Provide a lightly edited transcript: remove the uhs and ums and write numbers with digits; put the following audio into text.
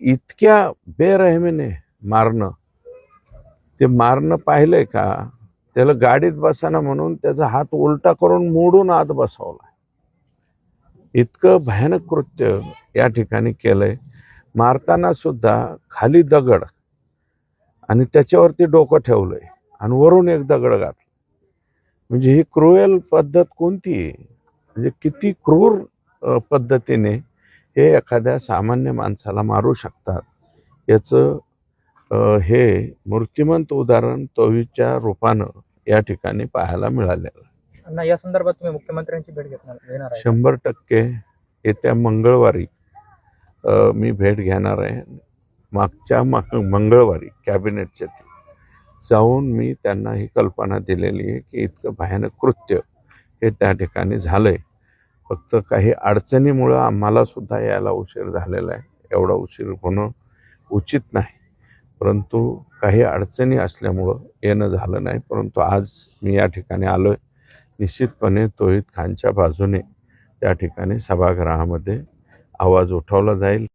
इतक्या बेरहमीने मारणं, ते मारणं पाहिलंय का? त्याला गाडीत बसाना म्हणून त्याचा हात उलटा करून मोडून आत बसवला. इतकं भयानक कृत्य या ठिकाणी केलंय. मारताना सुद्धा खाली दगड आणि त्याच्यावरती डोकं ठेवलंय आणि वरून एक दगड घातला. म्हणजे ही क्रूएल पद्धत कोणती आहे? म्हणजे किती क्रूर पद्धतीने हे एखाद्या सामान्य माणसाला मारू शकतात याचं हे मूर्तिमंत उदाहरण तोहीच्या रूपानं या ठिकाणी पाहायला मिळालेलं. या संदर्भात तुम्ही मुख्यमंत्र्यांची भेट घेणार आहे? 100% येत्या मंगळवारी मी भेट घेणार आहे. मागच्या मंगळवारी कॅबिनेटच्या जाऊन मी त्यांना ही कल्पना दिलेली आहे की इतकं भयानक कृत्य हे त्या ठिकाणी झालंय. फक्त काही अडचणीमुळं आम्हाला सुद्धा यायला उशीर झालेला आहे. एवढा उशीर होणं उचित नाही, परंतु काही अडचणी असल्यामुळं येणं झालं नाही. परंतु आज मी या ठिकाणी आलोय. निश्चितपणे तौहीद खानच्या बाजूने त्या ठिकाणी सभागृहामध्ये आवाज उठवला जाईल.